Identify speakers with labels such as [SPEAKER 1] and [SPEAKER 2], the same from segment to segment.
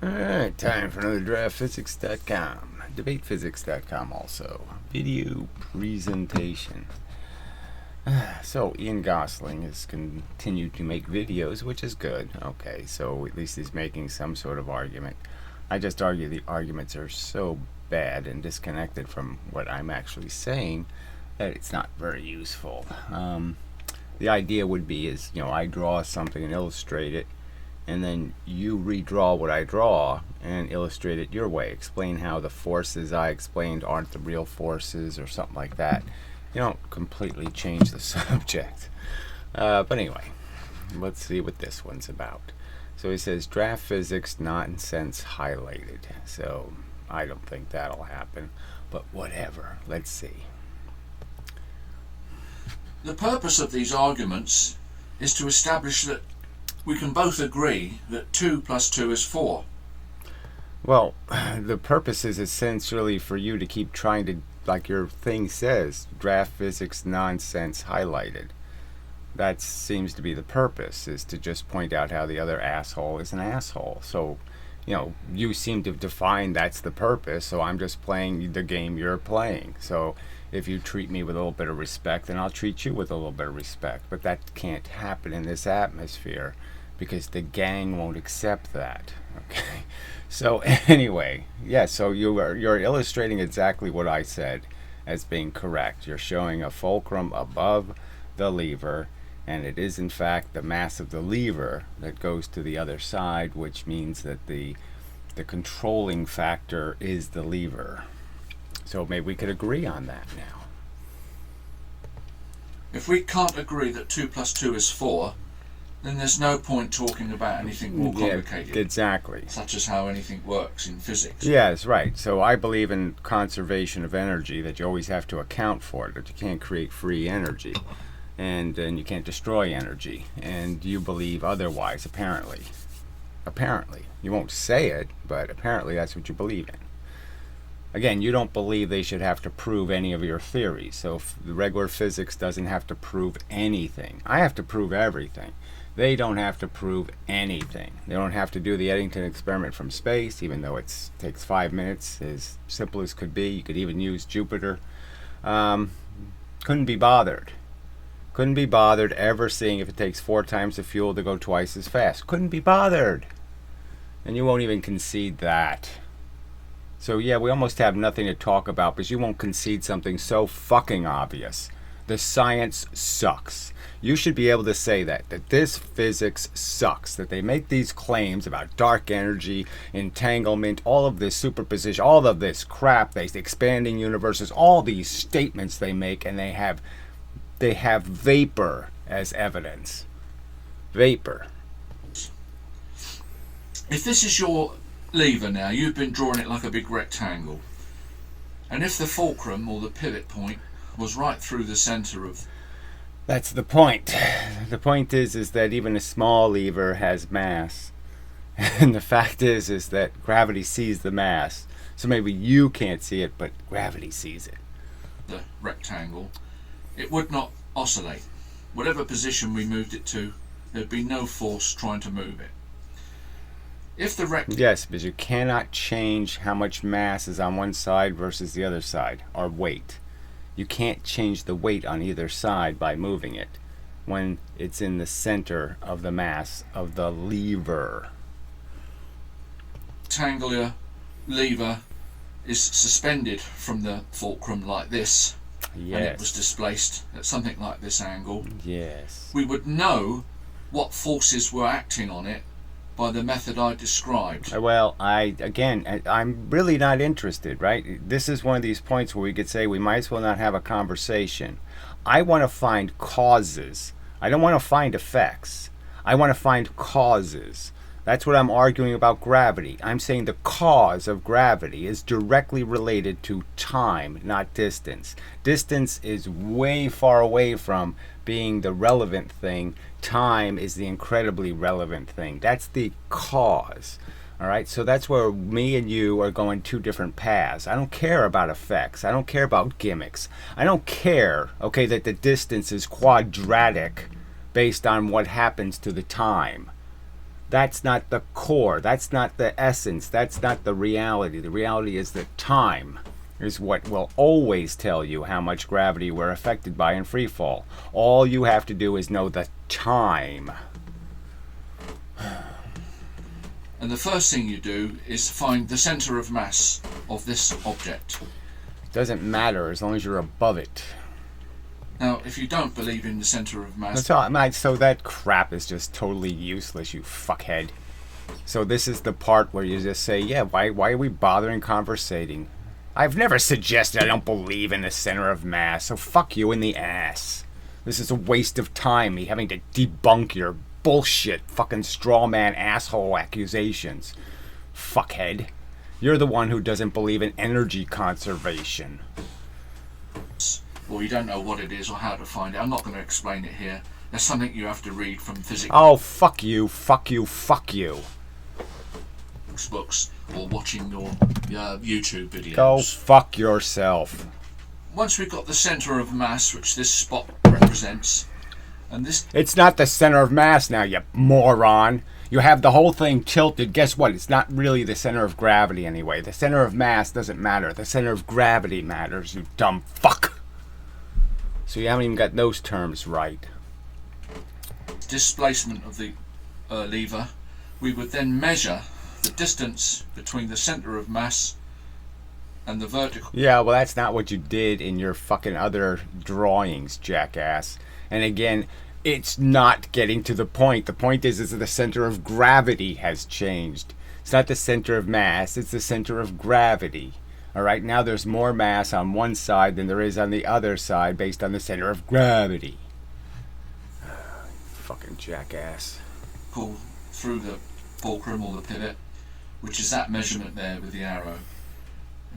[SPEAKER 1] Alright, time for another DraftPhysics.com. DebatePhysics.com also. Video presentation. So, Ian Gosling has continued to make videos, which is good. Okay, so at least he's making some sort of argument. I just argue the arguments are so bad and disconnected from what I'm actually saying that it's not very useful. The idea would be is, I draw something and illustrate it, and then you redraw what I draw and illustrate it your way. Explain how the forces I explained aren't the real forces or something like that. You don't completely change the subject. But anyway, let's see what this one's about. So he says draft physics nonsense highlighted. So I don't think that'll happen, but whatever. Let's see.
[SPEAKER 2] The purpose of these arguments is to establish that we can both agree that 2 plus 2 is 4.
[SPEAKER 1] Well, the purpose is essentially for you to keep trying to, like your thing says, draft physics nonsense highlighted. That seems to be the purpose, is to just point out how the other asshole is an asshole. So, you seem to define that's the purpose, so I'm just playing the game you're playing. So if you treat me with a little bit of respect, then I'll treat you with a little bit of respect. But that can't happen in this atmosphere because the gang won't accept that. Okay. So anyway, so you're illustrating exactly what I said as being correct. You're showing a fulcrum above the lever, and it is in fact the mass of the lever that goes to the other side, which means that the controlling factor is the lever. So maybe we could agree on that now.
[SPEAKER 2] If we can't agree that 2 plus 2 is 4, then there's no point talking about anything more complicated.
[SPEAKER 1] Yeah, exactly.
[SPEAKER 2] Such as how anything works in physics.
[SPEAKER 1] Yes, right. So I believe in conservation of energy, that you always have to account for it, that you can't create free energy, and you can't destroy energy. And you believe otherwise, apparently. Apparently. You won't say it, but apparently that's what you believe in. Again, you don't believe they should have to prove any of your theories. So if the regular physics doesn't have to prove anything, I have to prove everything. They don't have to prove anything. They don't have to do the Eddington experiment from space, even though it takes 5 minutes, as simple as could be. You could even use Jupiter. Couldn't be bothered. Couldn't be bothered ever seeing if it takes 4 times the fuel to go twice as fast. Couldn't be bothered. And you won't even concede that. So yeah, we almost have nothing to talk about because you won't concede something so fucking obvious. The science sucks. You should be able to say that this physics sucks, that they make these claims about dark energy, entanglement, all of this superposition, all of this crap, these expanding universes, all these statements they make, and they have vapor as evidence. Vapor.
[SPEAKER 2] If this is your lever now, you've been drawing it like a big rectangle, and if the fulcrum or the pivot point was right through the center of...
[SPEAKER 1] That's the point. The point is that even a small lever has mass. And the fact is that gravity sees the mass. So maybe you can't see it, but gravity sees it.
[SPEAKER 2] The rectangle, it would not oscillate. Whatever position we moved it to, there'd be no force trying to move it. If the
[SPEAKER 1] Yes, because you cannot change how much mass is on one side versus the other side, or weight. You can't change the weight on either side by moving it when it's in the center of the mass of the lever.
[SPEAKER 2] Rectangular lever is suspended from the fulcrum like this,
[SPEAKER 1] yes,
[SPEAKER 2] and it was displaced at something like this angle.
[SPEAKER 1] Yes.
[SPEAKER 2] We would know what forces were acting on it by the method I described.
[SPEAKER 1] Well, I'm really not interested, right? This is one of these points where we could say we might as well not have a conversation. I want to find causes. I don't want to find effects. I want to find causes. That's what I'm arguing about gravity. I'm saying the cause of gravity is directly related to time, not distance. Distance is way far away from being the relevant thing. Time is the incredibly relevant thing. That's the cause. All right, so that's where me and you are going 2 different paths. I don't care about effects. I don't care about gimmicks. I don't care, okay, that the distance is quadratic based on what happens to the time. That's not the core. That's not the essence. That's not the reality. The reality is that time is what will always tell you how much gravity we're affected by in free fall. All you have to do is know the time.
[SPEAKER 2] And the first thing you do is find the center of mass of this object.
[SPEAKER 1] Doesn't matter as long as you're above it.
[SPEAKER 2] Now, if you don't believe in the center of mass...
[SPEAKER 1] That's all, mate, so that crap is just totally useless, you fuckhead. So this is the part where you just say, yeah, why are we bothering conversating? I've never suggested I don't believe in the center of mass, so fuck you in the ass. This is a waste of time, me having to debunk your bullshit fucking straw man asshole accusations. Fuckhead. You're the one who doesn't believe in energy conservation.
[SPEAKER 2] Or you don't know what it is or how to find it. I'm not going to explain it here. There's something you have to read from physics
[SPEAKER 1] Oh, fuck you, fuck you, fuck you.
[SPEAKER 2] books or watching your YouTube videos.
[SPEAKER 1] Go fuck yourself.
[SPEAKER 2] Once we've got the center of mass, which this spot represents, and this...
[SPEAKER 1] It's not the center of mass now, you moron. You have the whole thing tilted. Guess what? It's not really the center of gravity anyway. The center of mass doesn't matter. The center of gravity matters, you dumb fuck. So you haven't even got those terms right.
[SPEAKER 2] displacement of the lever, we would then measure the distance between the center of mass and the vertical.
[SPEAKER 1] Yeah, well, that's not what you did in your fucking other drawings, jackass. And again, it's not getting to the point. The point is that the center of gravity has changed. It's not the center of mass, it's the center of gravity. All right, now there's more mass on one side than there is on the other side based on the center of gravity. Fucking jackass.
[SPEAKER 2] Pull through the fulcrum or the pivot, which is that measurement there with the arrow,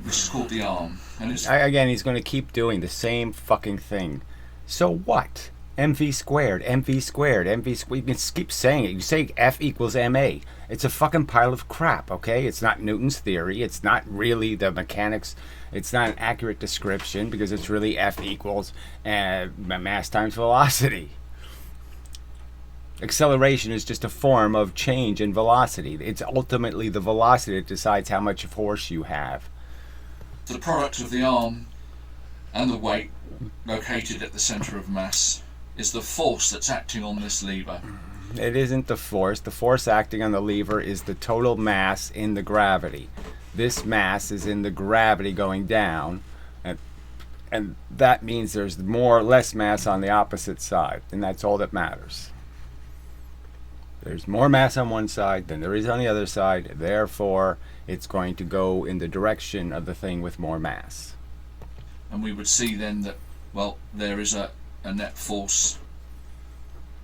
[SPEAKER 2] which is called the arm. And it's
[SPEAKER 1] Again, he's going to keep doing the same fucking thing. So what? mv squared, mv squared, mv squared. You can keep saying it. You say F equals ma. It's a fucking pile of crap, okay? It's not Newton's theory. It's not really the mechanics. It's not an accurate description because it's really F equals mass times velocity. Acceleration is just a form of change in velocity. It's ultimately the velocity that decides how much force you have.
[SPEAKER 2] the product of the arm and the weight located at the center of mass is the force that's acting on this lever.
[SPEAKER 1] It isn't the force. The force acting on the lever is the total mass in the gravity. This mass is in the gravity going down, and that means there's more or less mass on the opposite side, and that's all that matters. There's more mass on one side than there is on the other side, therefore it's going to go in the direction of the thing with more mass.
[SPEAKER 2] And we would see then that, well, there is a net force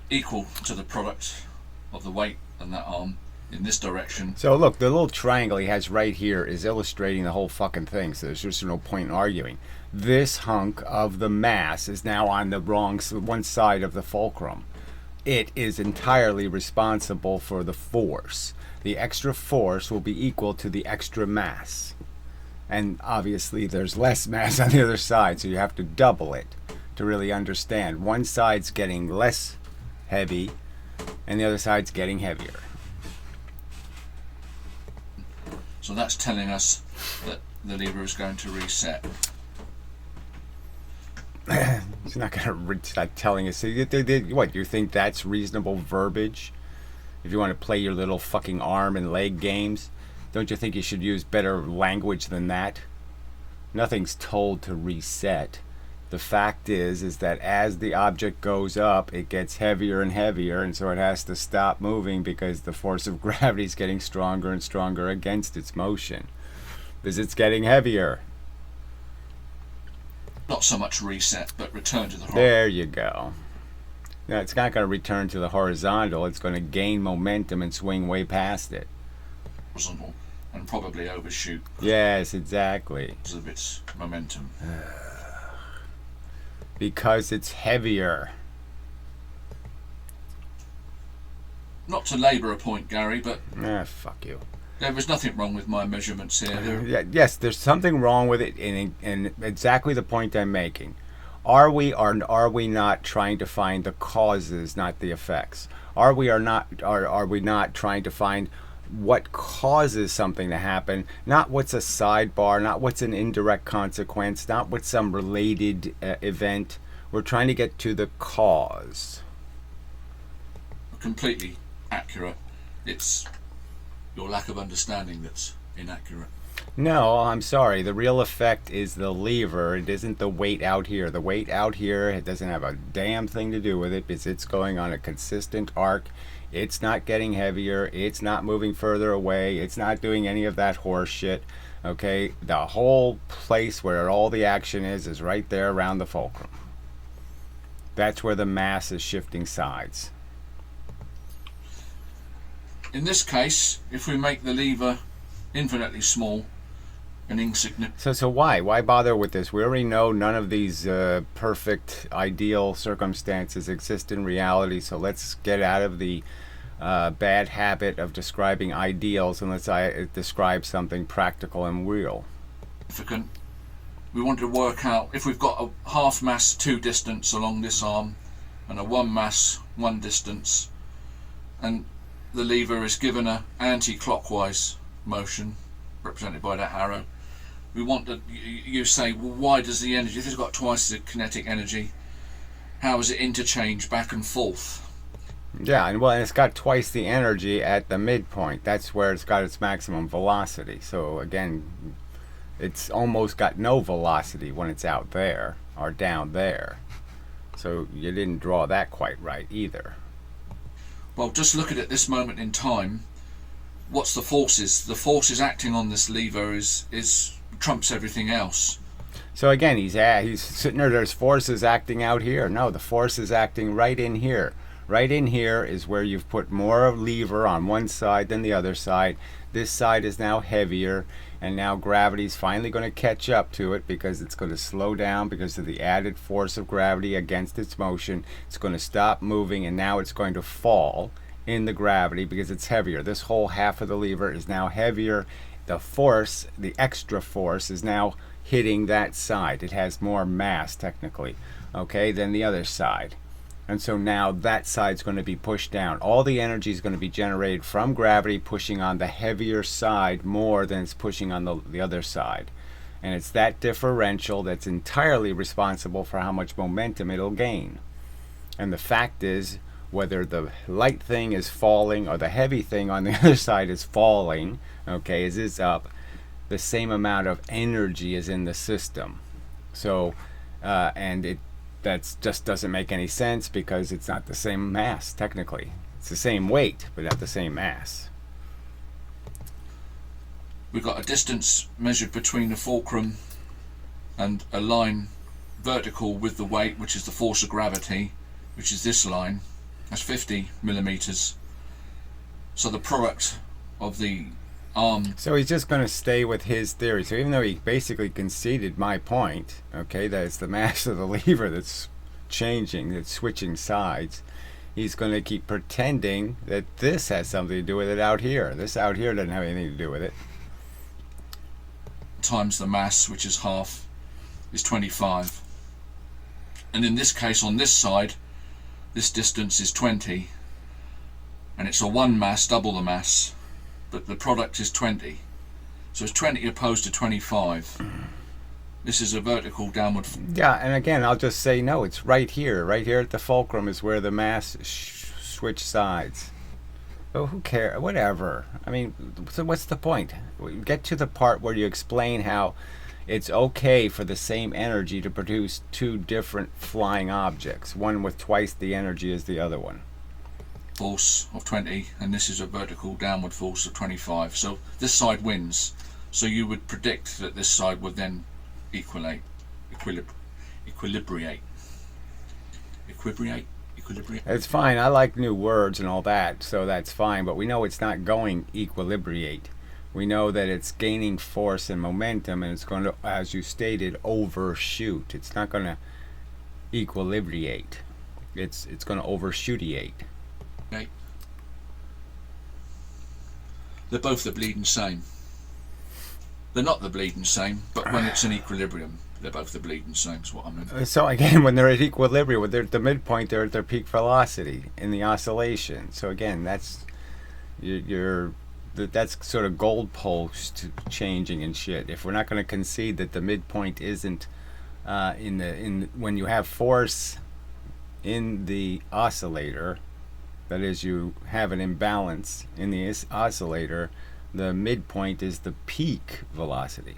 [SPEAKER 2] equal to the product of the weight and that arm in this direction.
[SPEAKER 1] So look, the little triangle he has right here is illustrating the whole fucking thing, so there's just no point in arguing. This hunk of the mass is now on the wrong one side of the fulcrum. It is entirely responsible for the force. The extra force will be equal to the extra mass. And obviously there's less mass on the other side, so you have to double it to really understand. One side's getting less heavy, and the other side's getting heavier.
[SPEAKER 2] So that's telling us that the lever is going to reset.
[SPEAKER 1] He's not going to start telling us. What, you think that's reasonable verbiage? If you want to play your little fucking arm and leg games, don't you think you should use better language than that? Nothing's told to reset. The fact is that as the object goes up, it gets heavier and heavier, and so it has to stop moving because the force of gravity is getting stronger and stronger against its motion. Because it's getting heavier.
[SPEAKER 2] Not so much reset, but return to the horizontal.
[SPEAKER 1] There you go. Now, it's not going to return to the horizontal. It's going to gain momentum and swing way past it.
[SPEAKER 2] And probably overshoot.
[SPEAKER 1] Yes, exactly.
[SPEAKER 2] Because of its momentum.
[SPEAKER 1] Because it's heavier.
[SPEAKER 2] Not to labour a point, Gary, but
[SPEAKER 1] Fuck you.
[SPEAKER 2] there was nothing wrong with my measurements here.
[SPEAKER 1] Yes, there's something wrong with it in exactly the point I'm making. Are we or are we not trying to find the causes, not the effects? Are we or not are we not trying to find what causes something to happen, not what's a sidebar, not what's an indirect consequence, not what's some related event. We're trying to get to the cause.
[SPEAKER 2] Completely accurate. It's your lack of understanding that's inaccurate.
[SPEAKER 1] No, I'm sorry. The real effect is the lever. It isn't the weight out here. The weight out here, it doesn't have a damn thing to do with it because it's going on a consistent arc. It's not getting heavier. It's not moving further away. It's not doing any of that horse shit. Okay? The whole place where all the action is right there around the fulcrum. That's where the mass is shifting sides.
[SPEAKER 2] In this case, if we make the lever infinitely small and insignificant.
[SPEAKER 1] So why bother with this? We already know none of these perfect ideal circumstances exist in reality, so let's get out of the bad habit of describing ideals and let's describe something practical and real.
[SPEAKER 2] We want to work out if we've got a half mass 2 distance along this arm and a 1 mass 1 distance, and the lever is given a anti-clockwise motion represented by that arrow. We want to, you say, well, why does the energy, if it's got twice the kinetic energy, how is it interchanged back and forth?
[SPEAKER 1] Yeah, and it's got twice the energy at the midpoint. That's where it's got its maximum velocity. So again, it's almost got no velocity when it's out there or down there. So you didn't draw that quite right either.
[SPEAKER 2] Well, just look at it this moment in time. What's the forces? The forces acting on this lever is trumps everything else.
[SPEAKER 1] So again, he's sitting there. There's forces acting out here. No, the force is acting right in here. Right in here is where you've put more lever on one side than the other side. This side is now heavier, and now gravity's finally going to catch up to it because it's going to slow down because of the added force of gravity against its motion. It's going to stop moving, and now it's going to fall in the gravity because it's heavier. This whole half of the lever is now heavier. The force, the extra force, is now hitting that side. It has more mass, technically, okay, than the other side. And so now that side's going to be pushed down. All the energy is going to be generated from gravity pushing on the heavier side more than it's pushing on the other side. And it's that differential that's entirely responsible for how much momentum it'll gain. And the fact is, whether the light thing is falling or the heavy thing on the other side is falling, okay, as it's up, the same amount of energy is in the system. So, and it that just doesn't make any sense because it's not the same mass, technically. It's the same weight, but not the same mass.
[SPEAKER 2] We've got a distance measured between the fulcrum and a line vertical with the weight, which is the force of gravity, which is this line. That's 50 millimeters. So the product of the arm.
[SPEAKER 1] So he's just going to stay with his theory. So even though he basically conceded my point, okay, that it's the mass of the lever that's changing, that's switching sides, he's going to keep pretending that this has something to do with it out here. This out here doesn't have anything to do with it.
[SPEAKER 2] Times the mass, which is half, is 25. And in this case, on this side, this distance is 20. And it's a 1 mass, double the mass. But the product is 20. So it's 20 opposed to 25. This is a vertical downward.
[SPEAKER 1] Yeah, and again, I'll just say no, it's right here. Right here at the fulcrum is where the mass switch sides. Oh, who cares? Whatever. I mean, so what's the point? Get to the part where you explain how it's okay for the same energy to produce 2 different flying objects, one with twice the energy as the other one.
[SPEAKER 2] Force of 20, and this is a vertical downward force of 25. So this side wins. So you would predict that this side would then equilibrate.
[SPEAKER 1] It's fine. I like new words and all that, so that's fine. But we know it's not going equilibrate. We know that it's gaining force and momentum, and it's going to, as you stated, overshoot. It's not going to equilibrate. It's going to overshootite.
[SPEAKER 2] Okay. They're both the bleeding same. They're not the bleeding same, but when it's in equilibrium, They're both the bleeding same, is what I mean.
[SPEAKER 1] So again, when they're at equilibrium, when they're at the midpoint, they're at their peak velocity in the oscillation. So again, that's that's sort of goalpost changing and shit. If we're not going to concede that the midpoint isn't when you have force in the oscillator, that is, you have an imbalance in the oscillator, the midpoint is the peak velocity.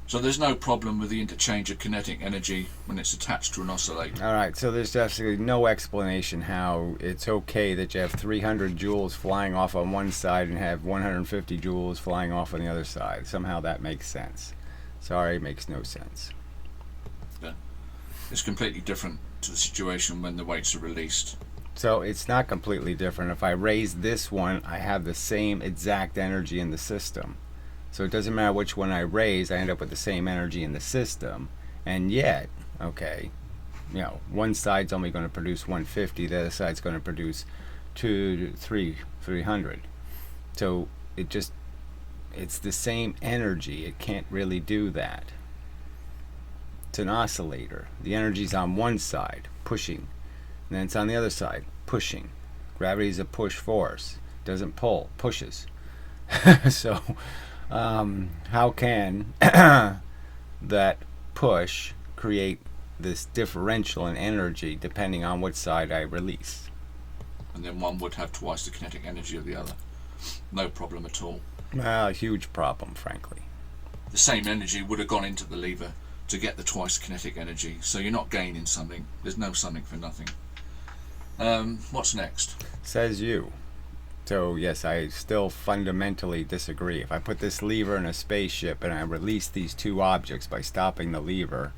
[SPEAKER 2] So there's no problem with the interchange of kinetic energy when it's attached to an oscillator.
[SPEAKER 1] All right, so there's absolutely no explanation how it's okay that you have 300 joules flying off on one side and have 150 joules flying off on the other side. Somehow that makes sense. Sorry, it makes no sense.
[SPEAKER 2] Yeah. It's completely different to the situation when the weights are released.
[SPEAKER 1] So it's not completely different. If I raise this one, I have the same exact energy in the system. So it doesn't matter which one I raise, I end up with the same energy in the system. And yet, okay, you know, one side's only going to produce 150, the other side's going to produce 300. So it's the same energy. It can't really do that. It's an oscillator. The energy's on one side, pushing. And then it's on the other side, pushing. Gravity's a push force. Doesn't pull, pushes. So how can that push create this differential in energy depending on which side I release?
[SPEAKER 2] And then one would have twice the kinetic energy of the other. No problem at all.
[SPEAKER 1] A huge problem, frankly.
[SPEAKER 2] The same energy would have gone into the lever to get the twice the kinetic energy, so you're not gaining something. There's no something for nothing. What's next?
[SPEAKER 1] Says you. So yes, I still fundamentally disagree. If I put this lever in a spaceship and I release these two objects by stopping the lever,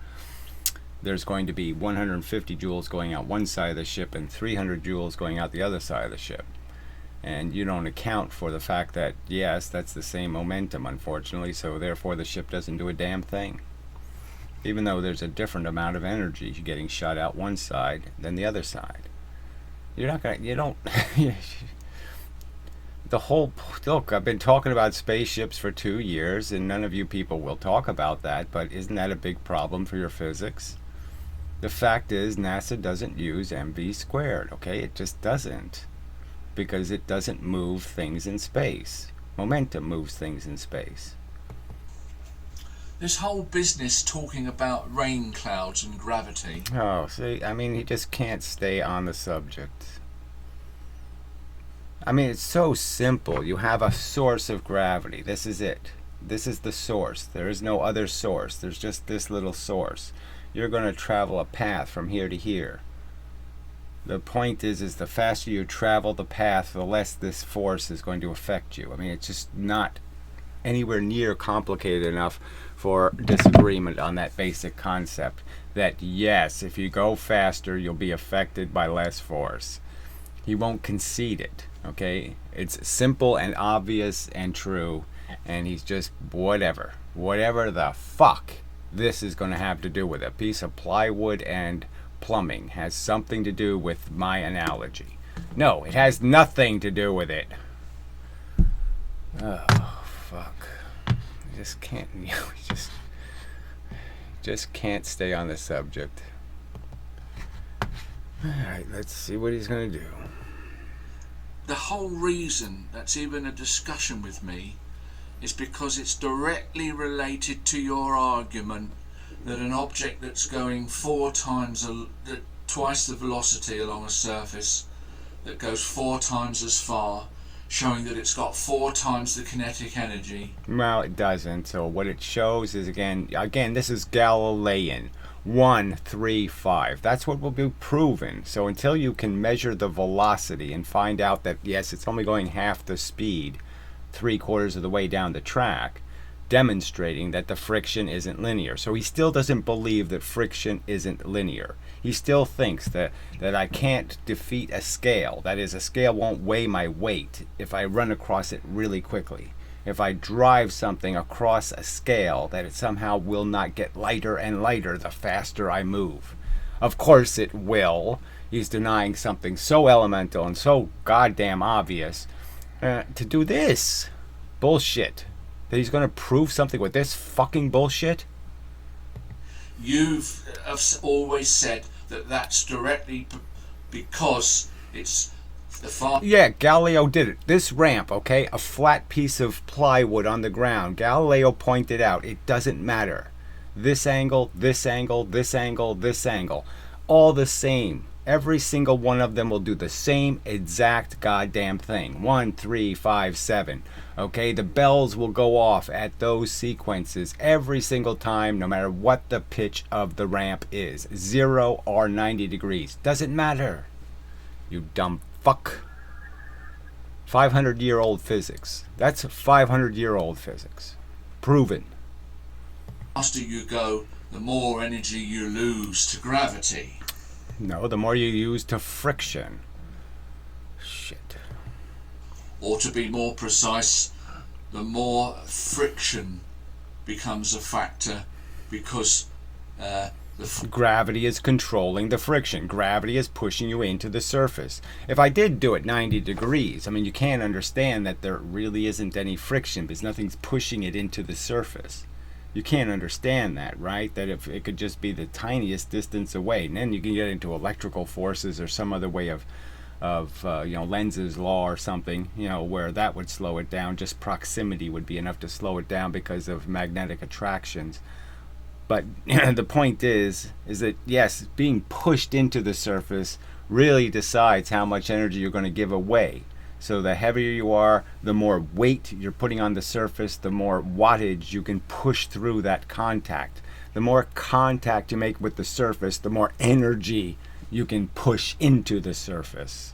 [SPEAKER 1] there's going to be 150 joules going out one side of the ship and 300 joules going out the other side of the ship. And you don't account for the fact that, yes, that's the same momentum, unfortunately, so therefore the ship doesn't do a damn thing. Even though there's a different amount of energy getting shot out one side than the other side. You're not going to, you don't... The whole, look, I've been talking about spaceships for 2 years, and none of you people will talk about that, but isn't that a big problem for your physics? The fact is, NASA doesn't use mv squared, okay? It just doesn't. Because it doesn't move things in space. Momentum moves things in space.
[SPEAKER 2] This whole business talking about rain clouds and gravity.
[SPEAKER 1] Oh, see, I mean, he just can't stay on the subject. I mean, it's so simple. You have a source of gravity. This is it. This is the source. There is no other source. There's just this little source. You're going to travel a path from here to here. The point is the faster you travel the path, the less this force is going to affect you. I mean, it's just not anywhere near complicated enough for disagreement on that basic concept. That, yes, if you go faster, you'll be affected by less force. He won't concede it. Okay, it's simple and obvious and true, and he's just whatever the fuck this is going to have to do with a piece of plywood and plumbing has something to do with my analogy. No, it has nothing to do with it. Oh fuck, I just can't, just can't stay on the subject. All right, let's see what he's going to do.
[SPEAKER 2] The whole reason that's even a discussion with me is because it's directly related to your argument that an object that's going twice the velocity along a surface, that goes 4 times as far, showing that it's got 4 times the kinetic energy.
[SPEAKER 1] Well, it doesn't. So what it shows is, again, this is Galilean. 1, 3, 5. That's what will be proven. So until you can measure the velocity and find out that, yes, it's only going half the speed 3/4 of the way down the track, demonstrating that the friction isn't linear. So he still doesn't believe that friction isn't linear. He still thinks that I can't defeat a scale. That is, a scale won't weigh my weight if I run across it really quickly. If I drive something across a scale, that it somehow will not get lighter and lighter the faster I move. Of course it will. He's denying something so elemental and so goddamn obvious to do this. Bullshit. That he's going to prove something with this fucking bullshit?
[SPEAKER 2] You've always said that that's directly because it's the far.
[SPEAKER 1] Yeah, Galileo did it. This ramp, okay, a flat piece of plywood on the ground. Galileo pointed out it doesn't matter. This angle, this angle, this angle, this angle. All the same. Every single one of them will do the same exact goddamn thing. 1, 3, 5, 7. Okay, the bells will go off at those sequences every single time, no matter what the pitch of the ramp is. 0 or 90 degrees. Doesn't matter. You dumb fuck. 500-year-old physics. That's 500-year-old physics. Proven.
[SPEAKER 2] The faster you go, the more energy you lose to gravity.
[SPEAKER 1] No, the more you use to friction. Shit.
[SPEAKER 2] Or to be more precise, the more friction becomes a factor because
[SPEAKER 1] gravity is controlling the friction. Gravity is pushing you into the surface. If I did do it 90 degrees, I mean, you can't understand that there really isn't any friction because nothing's pushing it into the surface. You can't understand that, right? That if it could just be the tiniest distance away, and then you can get into electrical forces or some other way of Lenz's law or something, where that would slow it down. Just proximity would be enough to slow it down because of magnetic attractions. But the point is that yes, being pushed into the surface really decides how much energy you're going to give away. So the heavier you are, the more weight you're putting on the surface, the more wattage you can push through that contact. The more contact you make with the surface, the more energy you can push into the surface.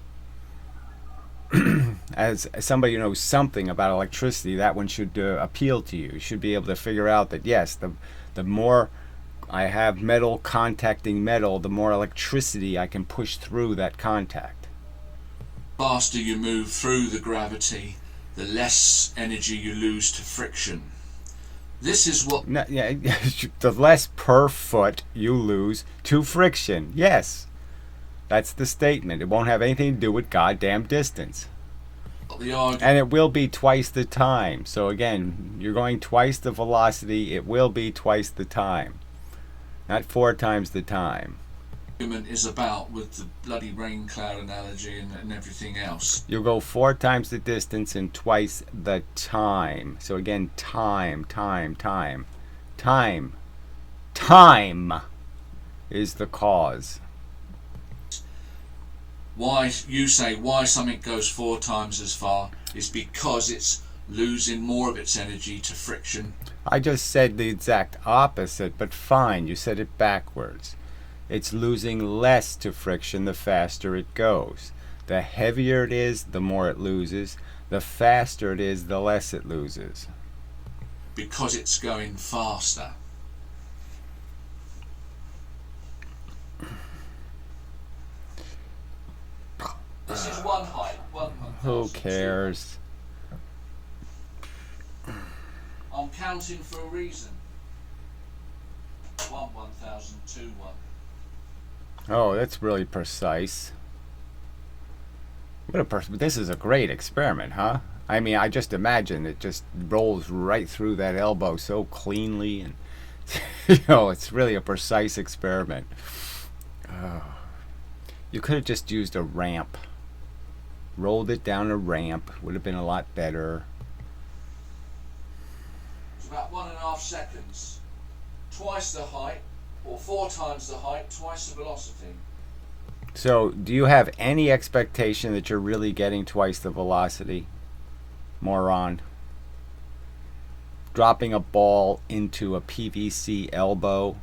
[SPEAKER 1] As somebody who knows something about electricity, that one should appeal to you. You should be able to figure out that yes, the more I have metal contacting metal, the more electricity I can push through that contact.
[SPEAKER 2] The faster you move through the gravity, the less energy you lose to friction. This is what...
[SPEAKER 1] No, yeah, the less per foot you lose to friction. Yes. That's the statement. It won't have anything to do with goddamn distance. And it will be twice the time. So again, you're going twice the velocity, it will be twice the time. Not 4 times the time.
[SPEAKER 2] Is about with the bloody rain cloud analogy and everything else.
[SPEAKER 1] You'll go 4 times the distance in twice the time. So again, time is the cause.
[SPEAKER 2] Why something goes 4 times as far is because it's losing more of its energy to friction.
[SPEAKER 1] I just said the exact opposite, but fine, you said it backwards. It's losing less to friction the faster it goes. The heavier it is, the more it loses. The faster it is, the less it loses.
[SPEAKER 2] Because it's going faster. This is one height.
[SPEAKER 1] Who cares?
[SPEAKER 2] I'm counting for a reason. 1, 1,000, 2, 1.
[SPEAKER 1] Oh, that's really precise. This is a great experiment, huh? I mean, I just imagine it just rolls right through that elbow so cleanly, and it's really a precise experiment. You could have just used a ramp. Rolled it down a ramp. Would have been a lot better.
[SPEAKER 2] It's about 1.5 seconds. Twice the height, or 4 times the height, twice the velocity.
[SPEAKER 1] So, do you have any expectation that you're really getting twice the velocity, moron? Dropping a ball into a PVC elbow,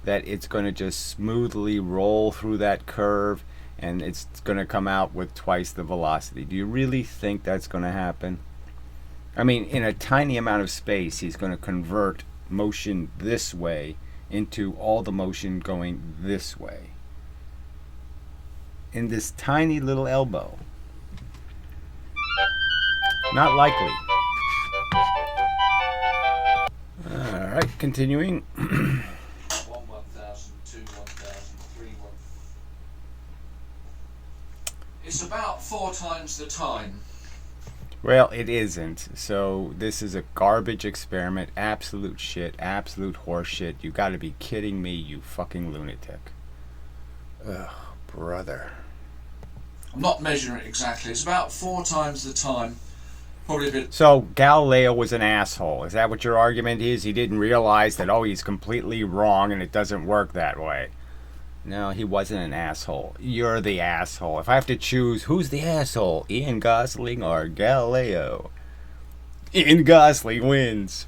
[SPEAKER 1] that it's going to just smoothly roll through that curve and it's going to come out with twice the velocity. Do you really think that's going to happen? I mean, in a tiny amount of space, he's going to convert motion this way into all the motion going this way. In this tiny little elbow. Not likely. Alright, continuing.
[SPEAKER 2] 1, 1,000, 2, 1,000, 3, 1. It's about 4 times the time.
[SPEAKER 1] Well, it isn't. So this is a garbage experiment. Absolute shit. Absolute horse shit. You got to be kidding me, you fucking lunatic. Ugh, brother.
[SPEAKER 2] I'm not measuring it exactly. It's about 4 times the time. Probably a bit.
[SPEAKER 1] So Galileo was an asshole. Is that what your argument is? He didn't realize that, oh, he's completely wrong and it doesn't work that way. No, he wasn't an asshole. You're the asshole. If I have to choose, who's the asshole? Ian Gosling or Galileo? Ian Gosling wins.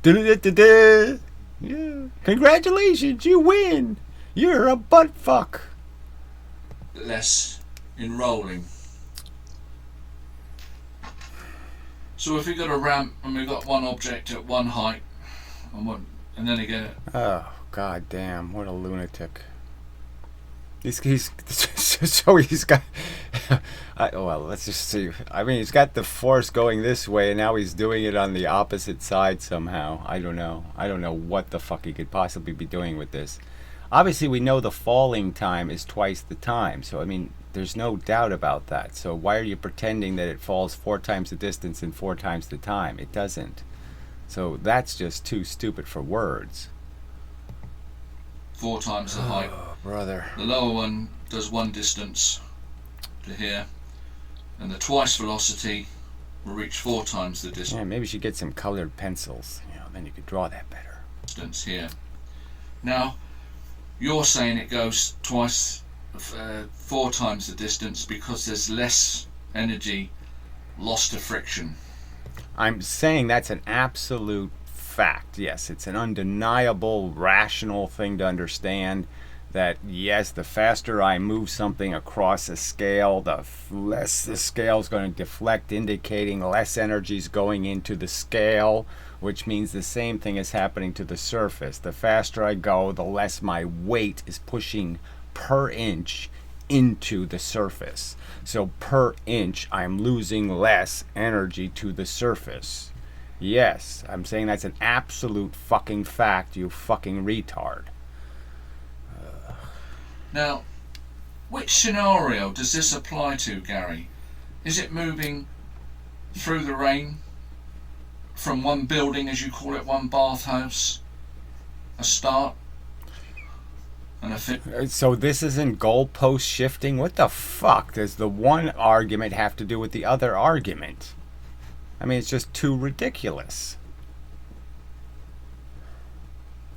[SPEAKER 1] Da-da-da-da-da. Yeah. Congratulations, you win. You're a butt fuck.
[SPEAKER 2] Less enrolling. So if we've got a ramp and we've got one object at one height, and then again.
[SPEAKER 1] Oh, god damn, what a lunatic. He's so he's got. Well, let's just see. I mean, he's got the force going this way, and now he's doing it on the opposite side somehow. I don't know. I don't know what the fuck he could possibly be doing with this. Obviously, we know the falling time is twice the time, so I mean, there's no doubt about that. So why are you pretending that it falls 4 times the distance and 4 times the time? It doesn't. So that's just too stupid for words.
[SPEAKER 2] 4 times the height.
[SPEAKER 1] Oh, brother.
[SPEAKER 2] The lower one does 1 distance to here, and the twice velocity will reach 4 times the distance.
[SPEAKER 1] Yeah, maybe you should get some colored pencils. You know, then you could draw that better.
[SPEAKER 2] Distance here. Now, you're saying it goes 4 times the distance because there's less energy lost to friction.
[SPEAKER 1] I'm saying that's an absolute fact. Yes, it's an undeniable, rational thing to understand that, yes, the faster I move something across a scale, the less the scale is going to deflect, indicating less energy is going into the scale, which means the same thing is happening to the surface. The faster I go, the less my weight is pushing per inch into the surface. So per inch, I'm losing less energy to the surface. Yes, I'm saying that's an absolute fucking fact, you fucking retard.
[SPEAKER 2] Now, which scenario does this apply to, Gary? Is it moving through the rain from one building, as you call it, one bathhouse, a start, and a fit?
[SPEAKER 1] So this isn't goalpost shifting? What the fuck does the one argument have to do with the other argument? I mean, it's just too ridiculous.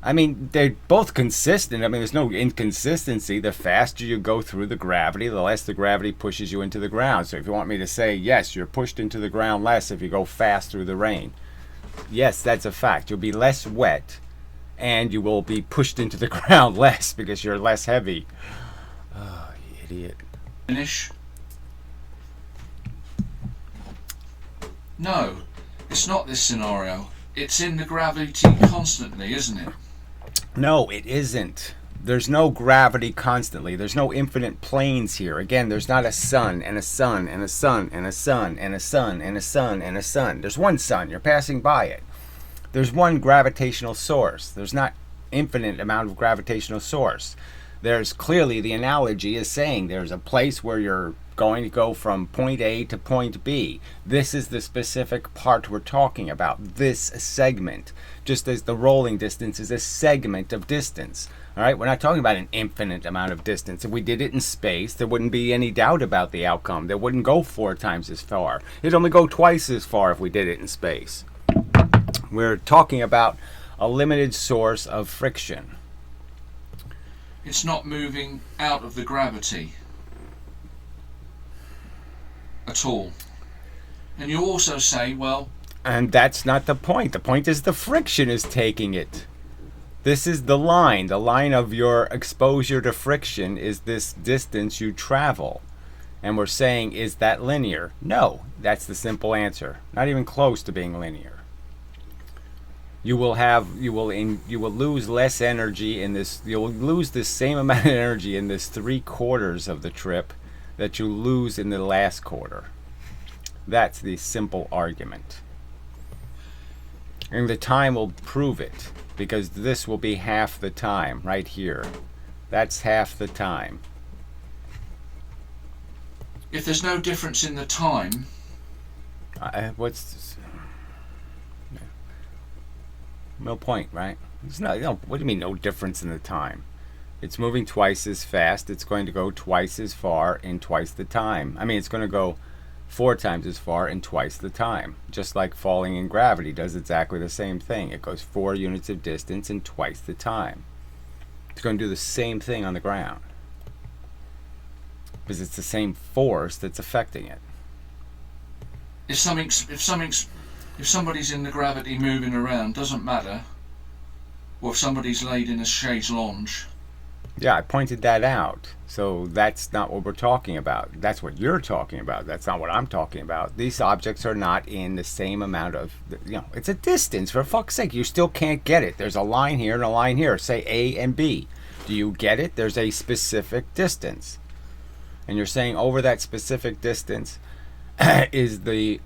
[SPEAKER 1] I mean, they're both consistent. I mean, there's no inconsistency. The faster you go through the gravity, the less the gravity pushes you into the ground. So if you want me to say, yes, you're pushed into the ground less if you go fast through the rain. Yes, that's a fact. You'll be less wet, and you will be pushed into the ground less because you're less heavy. Oh, you idiot.
[SPEAKER 2] Finish? No, it's not this scenario. It's in the gravity constantly, isn't it?
[SPEAKER 1] No, it isn't. There's no gravity constantly. There's no infinite planes here. Again, there's not a sun and a sun and a sun and a sun and a sun and a sun and a sun. There's one sun. You're passing by it. There's one gravitational source. There's not infinite amount of gravitational source. There's clearly, the analogy is saying there's a place where you're going to go from point A to point B. This is the specific part we're talking about, this segment. Just as the rolling distance is a segment of distance. All right, we're not talking about an infinite amount of distance. If we did it in space, there wouldn't be any doubt about the outcome. They wouldn't go 4 times as far. It'd only go twice as far if we did it in space. We're talking about a limited source of friction.
[SPEAKER 2] It's not moving out of the gravity at all. And you also say, well...
[SPEAKER 1] And that's not the point. The point is the friction is taking it. This is the line. The line of your exposure to friction is this distance you travel. And we're saying, is that linear? No, that's the simple answer. Not even close to being linear. You will lose less energy in this. You'll lose the same amount of energy in this 3/4 of the trip that you lose in the last quarter. That's the simple argument. And the time will prove it, because this will be half the time right here. That's half the time.
[SPEAKER 2] If there's no difference in the time,
[SPEAKER 1] What's no point, right? It's not. No, what do you mean no difference in the time? It's moving twice as fast. It's going to go twice as far in twice the time. I mean, it's going to go 4 times as far in twice the time. Just like falling in gravity does exactly the same thing. It goes 4 units of distance in twice the time. It's going to do the same thing on the ground because it's the same force that's affecting it.
[SPEAKER 2] If somebody's in the gravity moving around, doesn't matter. Or if somebody's laid in a chaise lounge.
[SPEAKER 1] Yeah, I pointed that out. So that's not what we're talking about. That's what you're talking about. That's not what I'm talking about. These objects are not in the same amount of, it's a distance, for fuck's sake. You still can't get it. There's a line here and a line here. Say A and B. Do you get it? There's a specific distance. And you're saying over that specific distance is the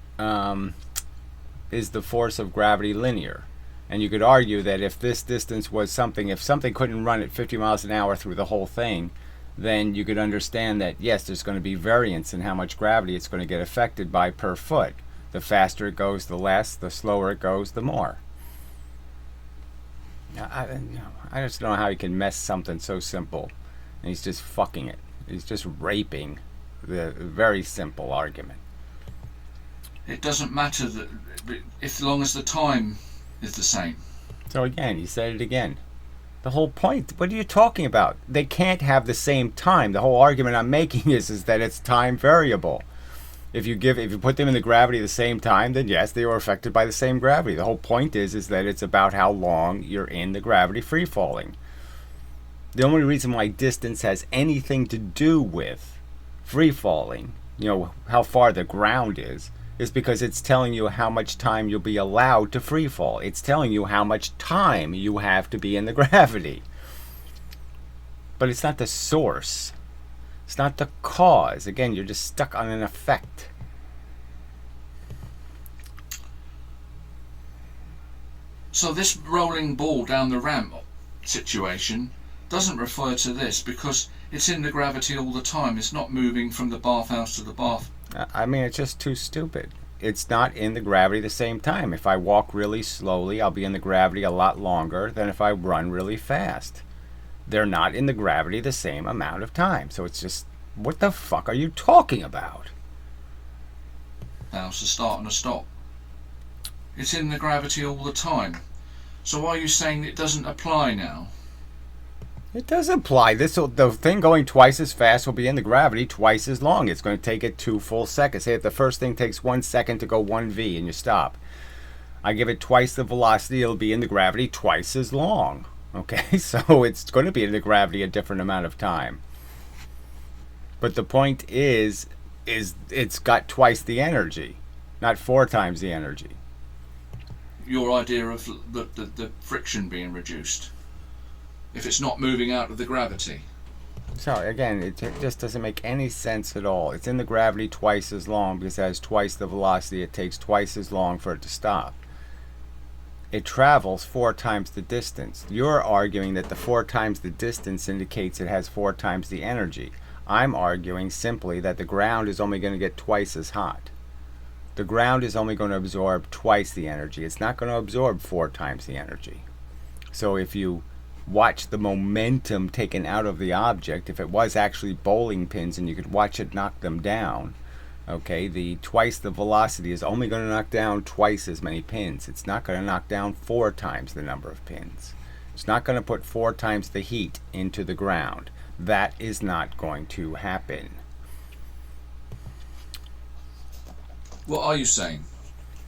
[SPEAKER 1] force of gravity linear. And you could argue that if this distance was something, if something couldn't run at 50 miles an hour through the whole thing, then you could understand that, yes, there's going to be variance in how much gravity it's going to get affected by per foot. The faster it goes, the less. The slower it goes, the more. I just don't know how he can mess something so simple. And he's just fucking it. He's just raping the very simple argument.
[SPEAKER 2] It doesn't matter that, as long as the time is the same.
[SPEAKER 1] So again, you said it again. The whole point, what are you talking about? They can't have the same time. The whole argument I'm making is that it's time variable. If you put them in the gravity at the same time, then yes, they were affected by the same gravity. The whole point is that it's about how long you're in the gravity free falling. The only reason why distance has anything to do with free falling, how far the ground is because it's telling you how much time you'll be allowed to free fall. It's telling you how much time you have to be in the gravity. But it's not the source. It's not the cause. Again, you're just stuck on an effect.
[SPEAKER 2] So this rolling ball down the ramp situation doesn't refer to this because it's in the gravity all the time. It's not moving from the bathhouse to the bath.
[SPEAKER 1] I mean, it's just too stupid. It's not in the gravity at the same time. If I walk really slowly, I'll be in the gravity a lot longer than if I run really fast. They're not in the gravity the same amount of time. So it's just, what the fuck are you talking about?
[SPEAKER 2] House, a start and a stop. It's in the gravity all the time. So why are you saying it doesn't apply now?
[SPEAKER 1] It does apply. The thing going twice as fast will be in the gravity twice as long. It's going to take it 2 full seconds. Say if the first thing takes 1 second to go 1v and you stop. I give it twice the velocity, it'll be in the gravity twice as long. Okay, so it's going to be in the gravity a different amount of time. But the point is it's got twice the energy, not 4 times the energy.
[SPEAKER 2] Your idea of the friction being reduced. If it's not moving out of the gravity.
[SPEAKER 1] So again, it just doesn't make any sense at all. It's in the gravity twice as long because it has twice the velocity. It takes twice as long for it to stop. It travels 4 times the distance. You're arguing that the 4 times the distance indicates it has 4 times the energy. I'm arguing simply that the ground is only going to get twice as hot. The ground is only going to absorb twice the energy. It's not going to absorb 4 times the energy. So if you watch the momentum taken out of the object, if it was actually bowling pins and you could watch it knock them down, okay, the twice the velocity is only going to knock down twice as many pins. It's not going to knock down 4 times the number of pins. It's not going to put 4 times the heat into the ground. That is not going to happen.
[SPEAKER 2] What are you saying?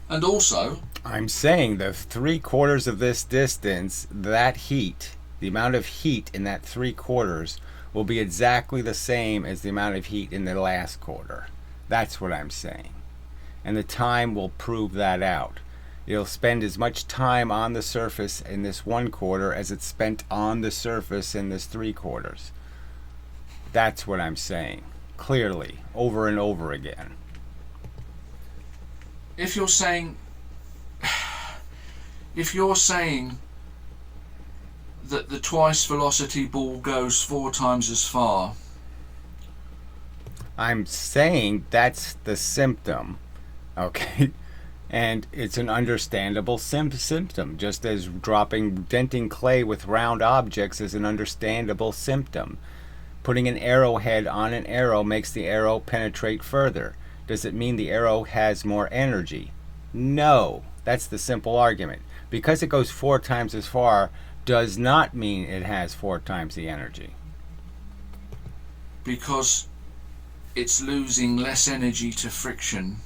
[SPEAKER 2] And also,
[SPEAKER 1] I'm saying the 3/4 of this distance, that heat, the amount of heat in that 3/4 will be exactly the same as the amount of heat in the last quarter. That's what I'm saying. And the time will prove that out. It'll spend as much time on the surface in this 1/4 as it's spent on the surface in this 3/4. That's what I'm saying. Clearly, over and over again.
[SPEAKER 2] If you're saying that the twice velocity ball goes 4 times as far,
[SPEAKER 1] I'm saying that's the symptom. Okay? And it's an understandable symptom, just as denting clay with round objects is an understandable symptom. Putting an arrowhead on an arrow makes the arrow penetrate further. Does it mean the arrow has more energy? No. That's the simple argument. Because it goes 4 times as far does not mean it has 4 times the energy.
[SPEAKER 2] Because it's losing less energy to friction.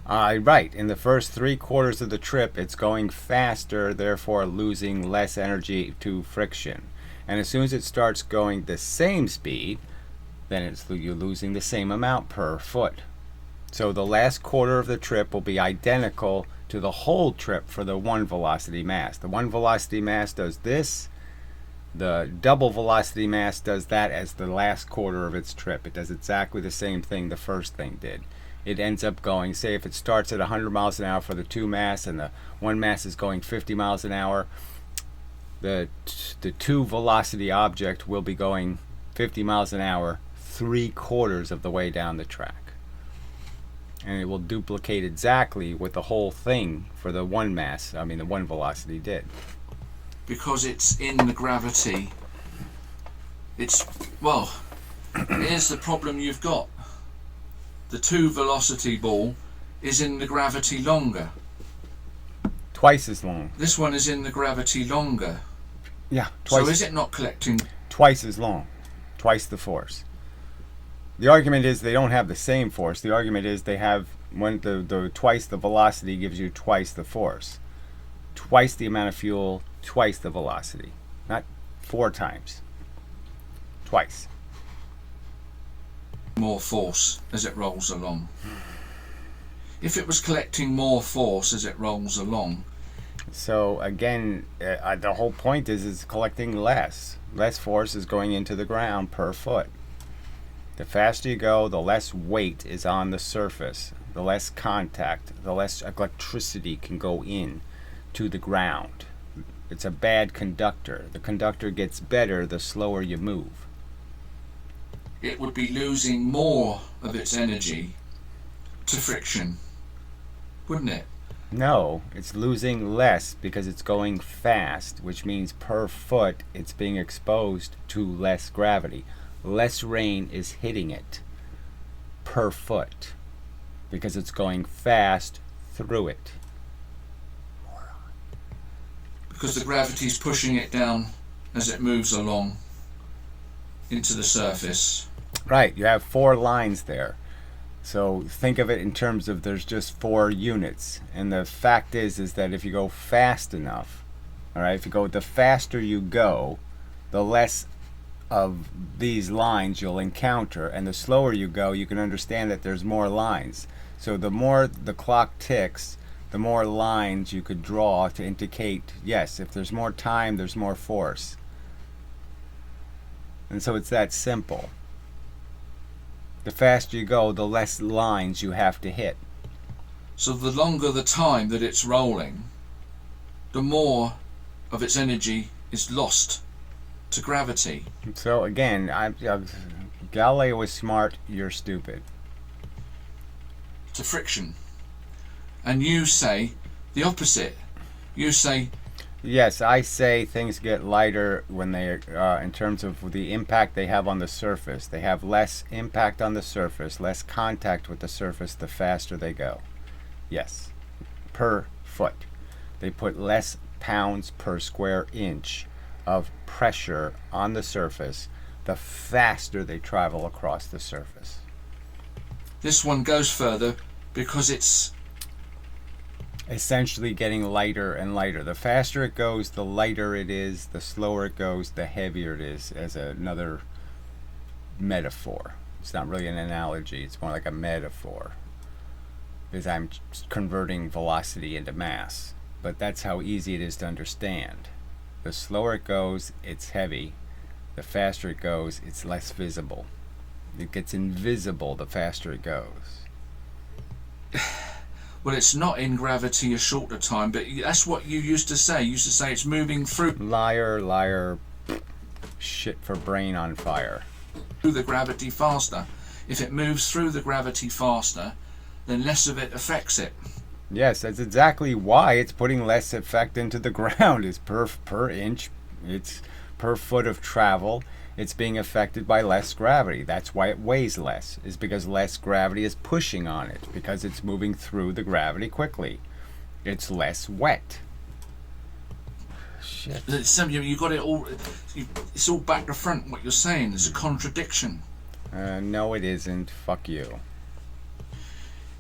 [SPEAKER 1] Right. In the first 3/4 of the trip, it's going faster, therefore losing less energy to friction. And as soon as it starts going the same speed, then you're losing the same amount per foot. So the last quarter of the trip will be identical to the whole trip for the one velocity mass. The one velocity mass does this. The double velocity mass does that as the last quarter of its trip. It does exactly the same thing the first thing did. It ends up going, say if it starts at 100 miles an hour for the 2 mass and the 1 mass is going 50 miles an hour, the 2 velocity object will be going 50 miles an hour 3/4 of the way down the track. And it will duplicate exactly what the whole thing for the 1 mass, the 1 velocity did.
[SPEAKER 2] Because it's in the gravity. Here's the problem you've got. The 2 velocity ball is in the gravity longer.
[SPEAKER 1] Twice as long.
[SPEAKER 2] This one is in the gravity longer.
[SPEAKER 1] Yeah, twice.
[SPEAKER 2] So is it not collecting?
[SPEAKER 1] Twice as long. Twice the force. The argument is they don't have the same force. The argument is they have twice the velocity gives you twice the force. Twice the amount of fuel, twice the velocity. Not 4 times. Twice.
[SPEAKER 2] More force as it rolls along. If it was collecting more force as it rolls along.
[SPEAKER 1] So again, the whole point is it's collecting less. Less force is going into the ground per foot. The faster you go, the less weight is on the surface, the less contact, the less electricity can go in to the ground. It's a bad conductor. The conductor gets better the slower you move.
[SPEAKER 2] It would be losing more of its energy to friction, wouldn't it?
[SPEAKER 1] No, it's losing less because it's going fast, which means per foot it's being exposed to less gravity. Less rain is hitting it per foot because it's going fast through it.
[SPEAKER 2] Because the gravity is pushing it down as it moves along into the surface.
[SPEAKER 1] Right, you have 4 lines there. So think of it in terms of there's just 4 units. And the fact is that if you go fast enough, all right, the faster you go, the less of these lines you'll encounter. And the slower you go, you can understand that there's more lines. So the more the clock ticks, the more lines you could draw to indicate, yes, if there's more time, there's more force. And so it's that simple. The faster you go, the less lines you have to hit.
[SPEAKER 2] So the longer the time that it's rolling, the more of its energy is lost to gravity.
[SPEAKER 1] So again, Galileo was smart, you're stupid.
[SPEAKER 2] To friction. And you say the opposite. You say...
[SPEAKER 1] Yes, I say things get lighter when they, in terms of the impact they have on the surface. They have less impact on the surface, less contact with the surface the faster they go. Yes, per foot. They put less pounds per square inch of pressure on the surface the faster they travel across the surface.
[SPEAKER 2] This one goes further because it's
[SPEAKER 1] essentially getting lighter and lighter. The faster it goes, the lighter it is. The slower it goes, the heavier it is, as another metaphor. It's not really an analogy, it's more like a metaphor, because I'm converting velocity into mass. But that's how easy it is to understand. The slower it goes, it's heavy. The faster it goes, it's less visible. It gets invisible the faster it goes.
[SPEAKER 2] Well, it's not in gravity a shorter time, but that's what you used to say. You used to say it's moving through...
[SPEAKER 1] Liar, liar, shit for brain on fire.
[SPEAKER 2] ...through the gravity faster. If it moves through the gravity faster, then less of it affects it.
[SPEAKER 1] Yes, that's exactly why it's putting less effect into the ground. It's per inch, it's per foot of travel. It's being affected by less gravity. That's why it weighs less. Is because less gravity is pushing on it because it's moving through the gravity quickly. It's less wet. Shit.
[SPEAKER 2] You got it all. It's all back to front. What you're saying is a contradiction.
[SPEAKER 1] No, it isn't. Fuck you.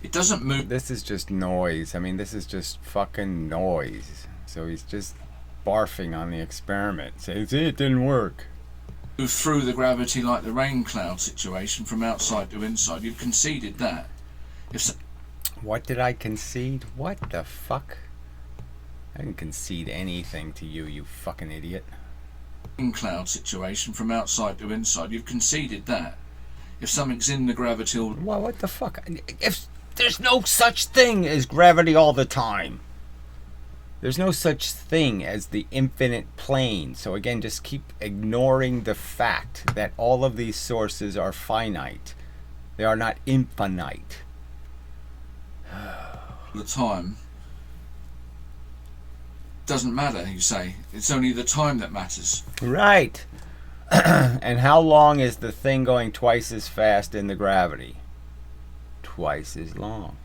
[SPEAKER 2] It doesn't move.
[SPEAKER 1] This is just noise. I mean, this is just fucking noise. So he's just barfing on the experiment. Saying, see, it didn't work.
[SPEAKER 2] Move through the gravity like the rain cloud situation from outside to inside. You've conceded that.
[SPEAKER 1] What did I concede? What the fuck? I didn't concede anything to you, you fucking idiot.
[SPEAKER 2] Rain cloud situation from outside to inside. You've conceded that. If something's in the gravity...
[SPEAKER 1] Well, what the fuck? If there's no such thing as gravity all the time. There's no such thing as the infinite plane. So again, just keep ignoring the fact that all of these sources are finite. They are not infinite.
[SPEAKER 2] The time doesn't matter, you say. It's only the time that matters.
[SPEAKER 1] Right. And how long is the thing going twice as fast in the gravity? Twice as long.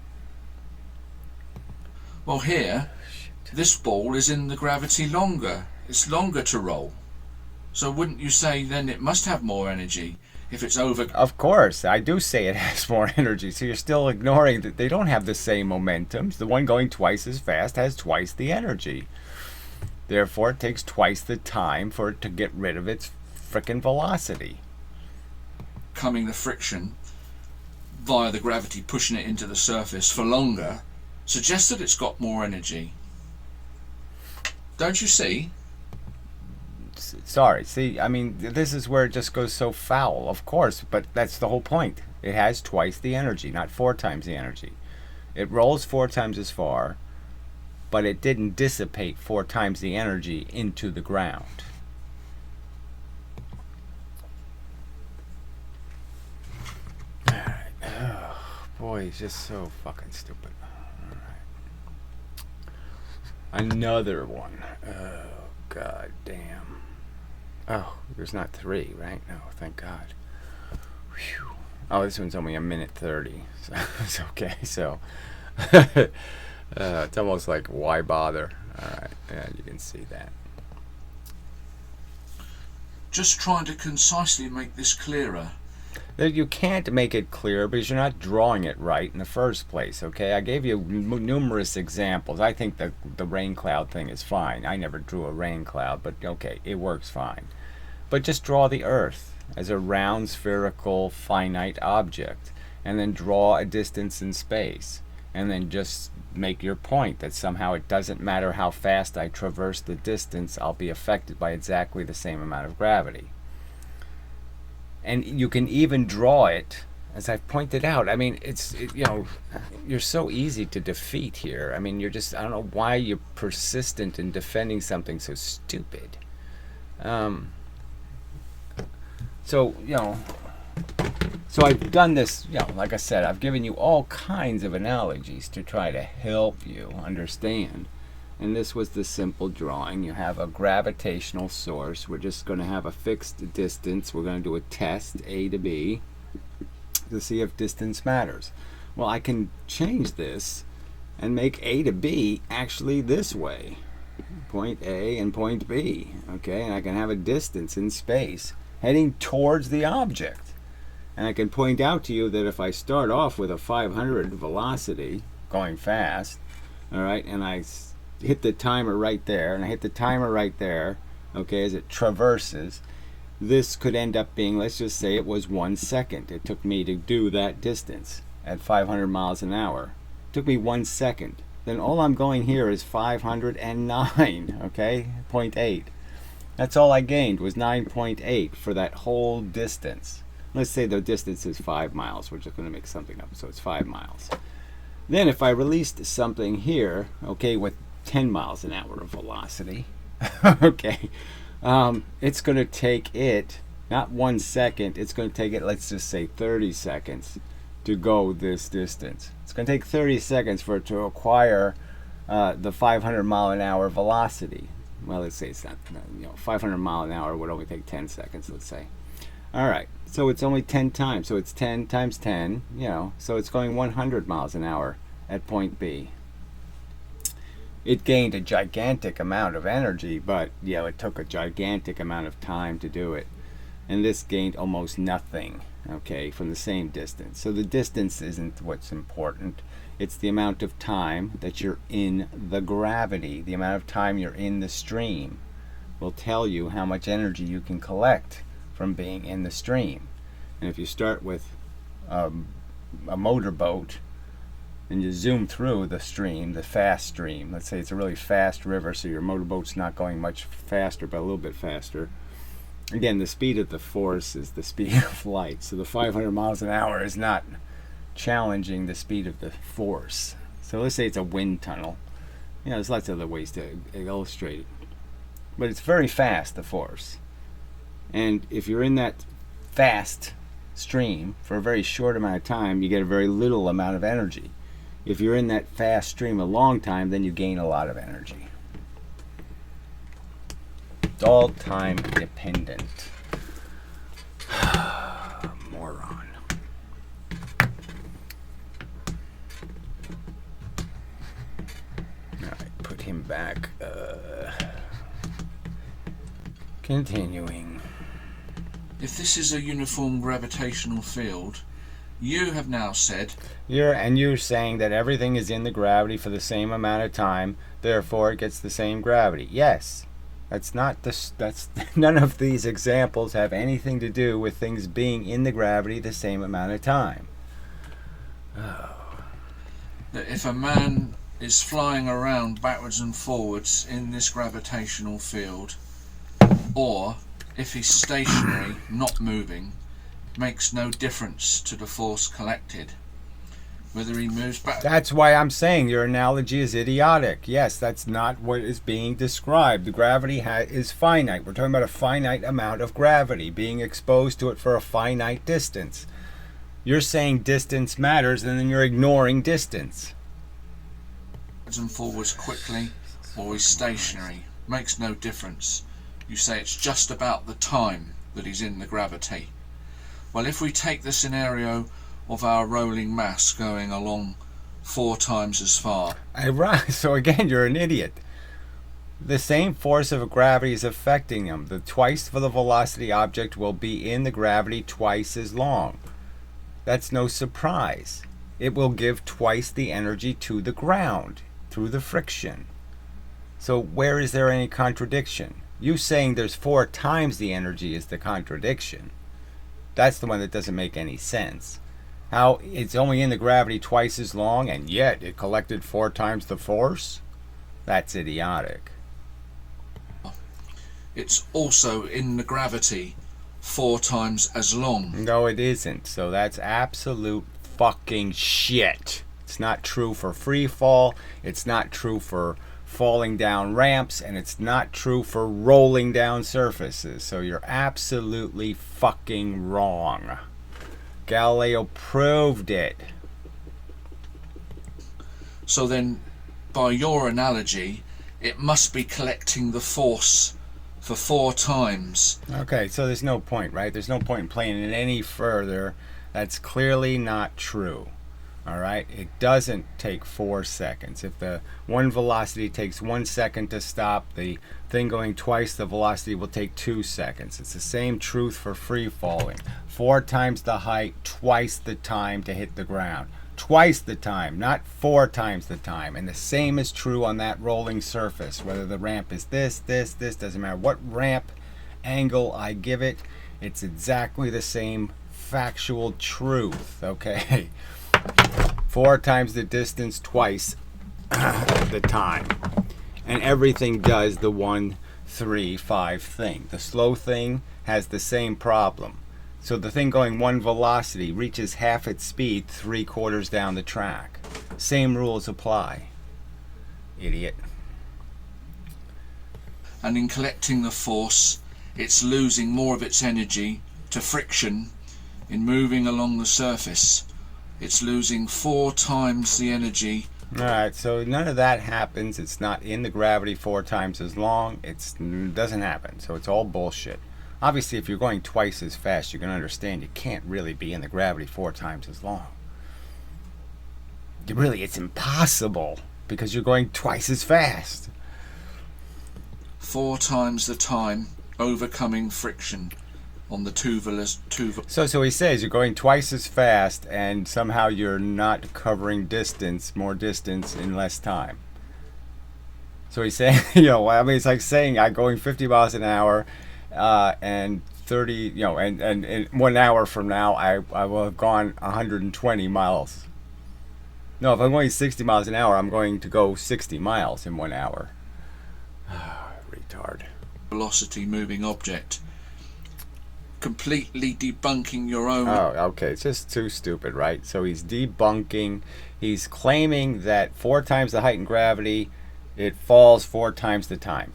[SPEAKER 2] Well, here, this ball is in the gravity longer. It's longer to roll. So wouldn't you say then it must have more energy if it's over?
[SPEAKER 1] Of course, I do say it has more energy. So you're still ignoring that they don't have the same momentums. The one going twice as fast has twice the energy. Therefore, it takes twice the time for it to get rid of its frickin' velocity.
[SPEAKER 2] Coming the friction via the gravity pushing it into the surface for longer suggests that it's got more energy. Don't you see?
[SPEAKER 1] Sorry, see, I mean, this is where it just goes so foul, of course, but that's the whole point. It has twice the energy, not 4 times the energy. It rolls 4 times as far, but it didn't dissipate 4 times the energy into the ground. Alright. Oh, boy, he's just so fucking stupid. Alright. Another one. Oh, god damn. Oh, there's not 3, right? No, thank God. Whew. Oh, this one's only 1:30, so it's okay. So it's almost like, why bother? All right, yeah, you can see that.
[SPEAKER 2] Just trying to concisely make this clearer.
[SPEAKER 1] You can't make it clear because you're not drawing it right in the first place, okay? I gave you numerous examples. I think the rain cloud thing is fine. I never drew a rain cloud, but okay, it works fine. But just draw the Earth as a round, spherical, finite object, and then draw a distance in space, and then just make your point that somehow it doesn't matter how fast I traverse the distance, I'll be affected by exactly the same amount of gravity. And you can even draw it, as I've pointed out. I mean, you're so easy to defeat here. I mean, I don't know why you're persistent in defending something so stupid. So I've done this, like I said, I've given you all kinds of analogies to try to help you understand. And this was the simple drawing. You have a gravitational source. We're just going to have a fixed distance. We're going to do a test, A to B, to see if distance matters. Well, I can change this and make A to B actually this way. Point A and point B. Okay, and I can have a distance in space heading towards the object. And I can point out to you that if I start off with a 500 velocity, going fast, all right, and I hit the timer right there, and I hit the timer right there, okay, as it traverses, this could end up being, let's just say it was 1 second. It took me to do that distance at 500 miles an hour. It took me 1 second. Then all I'm going here is 509, okay, 0.8. That's all I gained was 9.8 for that whole distance. Let's say the distance is 5 miles. We're just going to make something up, so it's 5 miles. Then if I released something here, okay, with 10 miles an hour of velocity, okay, it's going to take it, not 1 second, it's going to take it, let's just say 30 seconds to go this distance. It's going to take 30 seconds for it to acquire the 500 mile an hour velocity. Well, let's say it's not, 500 mile an hour would only take 10 seconds, let's say. All right, so it's only 10 times. So it's 10 times 10, so it's going 100 miles an hour at point B. It gained a gigantic amount of energy, but it took a gigantic amount of time to do it. And this gained almost nothing, okay, from the same distance. So the distance isn't what's important. It's the amount of time that you're in the gravity. The amount of time you're in the stream will tell you how much energy you can collect from being in the stream. And if you start with a motorboat and you zoom through the stream, the fast stream, let's say it's a really fast river, so your motorboat's not going much faster, but a little bit faster. Again, the speed of the force is the speed of light. So the 500 miles an hour is not challenging the speed of the force. So let's say it's a wind tunnel. There's lots of other ways to illustrate it. But it's very fast, the force. And if you're in that fast stream for a very short amount of time, you get a very little amount of energy. If you're in that fast stream a long time, then you gain a lot of energy. It's all time dependent. Moron. Alright, put him back. Continuing.
[SPEAKER 2] If this is a uniform gravitational field, you have now said...
[SPEAKER 1] You're saying that everything is in the gravity for the same amount of time, therefore it gets the same gravity. Yes. That's none of these examples have anything to do with things being in the gravity the same amount of time.
[SPEAKER 2] That if a man is flying around backwards and forwards in this gravitational field, or if he's stationary, not moving, makes no difference to the force collected. Whether he moves back...
[SPEAKER 1] That's why I'm saying your analogy is idiotic. Yes, that's not what is being described. The gravity is finite. We're talking about a finite amount of gravity being exposed to it for a finite distance. You're saying distance matters, and then you're ignoring distance.
[SPEAKER 2] Backwards and forwards quickly, or he's stationary. Makes no difference. You say it's just about the time that he's in the gravity. Well, if we take the scenario of our rolling mass going along 4 times as far.
[SPEAKER 1] So again, you're an idiot. The same force of gravity is affecting them. The twice for the velocity object will be in the gravity twice as long. That's no surprise. It will give twice the energy to the ground through the friction. So where is there any contradiction? You saying there's 4 times the energy is the contradiction. That's the one that doesn't make any sense. How it's only in the gravity twice as long, and yet it collected 4 times the force? That's idiotic.
[SPEAKER 2] It's also in the gravity 4 times as long.
[SPEAKER 1] No, it isn't. So that's absolute fucking shit. It's not true for free fall. It's not true for falling down ramps, and it's not true for rolling down surfaces. So you're absolutely fucking wrong. Galileo proved it.
[SPEAKER 2] So then, by your analogy, it must be collecting the force for 4 times.
[SPEAKER 1] Okay, so there's no point, right? There's no point in playing it any further. That's clearly not true. All right, it doesn't take 4 seconds. If the one velocity takes 1 second to stop, the thing going twice the velocity will take 2 seconds. It's the same truth for free falling. 4 times the height, twice the time to hit the ground. Twice the time, not 4 times the time. And the same is true on that rolling surface. Whether the ramp is this, doesn't matter what ramp angle I give it, it's exactly the same factual truth, okay? 4 times the distance, twice the time. And everything does the 1, 3, 5 thing. The slow thing has the same problem. So the thing going 1 velocity reaches half its speed 3/4 down the track. Same rules apply. Idiot.
[SPEAKER 2] And in collecting the force, it's losing more of its energy to friction in moving along the surface. it's losing 4 times the energy.
[SPEAKER 1] Alright, so none of that happens. It's not in the gravity 4 times as long. It doesn't happen. So it's all bullshit. Obviously, if you're going twice as fast, you can understand you can't really be in the gravity 4 times as long. Really, it's impossible because you're going twice as fast.
[SPEAKER 2] 4 times the time, overcoming friction on the tubular.
[SPEAKER 1] So he says you're going twice as fast and somehow you're not covering more distance in less time. So he's saying, it's like saying I'm going 50 miles an hour and 30, and in 1 hour from now I will have gone 120 miles. No, if I'm going 60 miles an hour, I'm going to go 60 miles in 1 hour. Retard.
[SPEAKER 2] Velocity moving object. Completely debunking your own.
[SPEAKER 1] Oh, okay. It's just too stupid, right? So he's debunking. He's claiming that 4 times the height and gravity, it falls 4 times the time.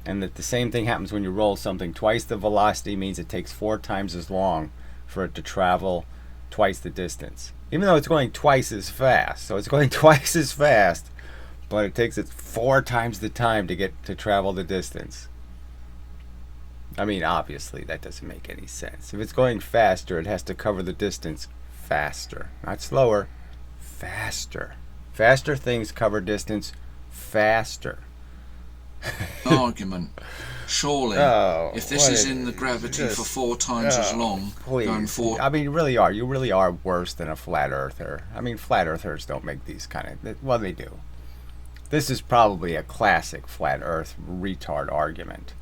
[SPEAKER 1] And that the same thing happens when you roll something. Twice the velocity means it takes 4 times as long for it to travel twice the distance. Even though it's going twice as fast. So it's going twice as fast, but it takes it 4 times the time to travel the distance. I mean, obviously, that doesn't make any sense. If it's going faster, it has to cover the distance faster. Not slower, faster. Faster things cover distance faster.
[SPEAKER 2] Argument. Surely, if this is in the gravity for 4 times as long,
[SPEAKER 1] please.
[SPEAKER 2] Going 4...
[SPEAKER 1] I mean, you really are worse than a flat earther. I mean, flat earthers don't make these kind of... Well, they do. This is probably a classic flat earth retard argument.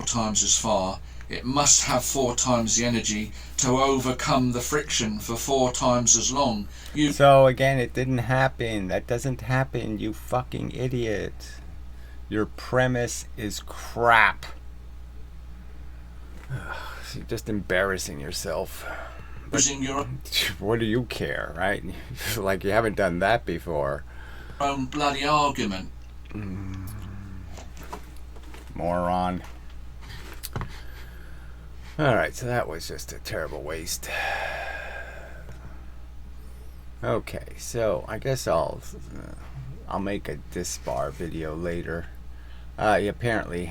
[SPEAKER 2] Times as far, it must have 4 times the energy to overcome the friction for 4 times as long.
[SPEAKER 1] So again, it didn't happen. That doesn't happen, you fucking idiot. Your premise is crap. You're just embarrassing yourself. But what do you care, right? Like you haven't done that before.
[SPEAKER 2] Own bloody argument.
[SPEAKER 1] Moron. Alright, so that was just a terrible waste. Okay, so I guess I'll make a disbar video later. He apparently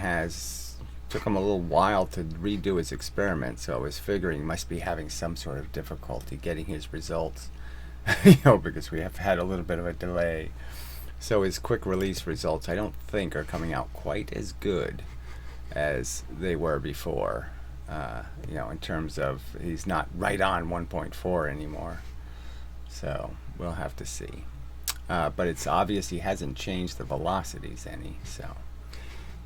[SPEAKER 1] took him a little while to redo his experiment, so I was figuring he must be having some sort of difficulty getting his results. Because we have had a little bit of a delay. So his quick release results I don't think are coming out quite as good as they were before. In terms of he's not right on 1.4 anymore. So we'll have to see. But it's obvious he hasn't changed the velocities any. So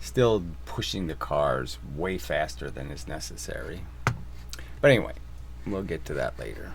[SPEAKER 1] still pushing the cars way faster than is necessary. But anyway, we'll get to that later.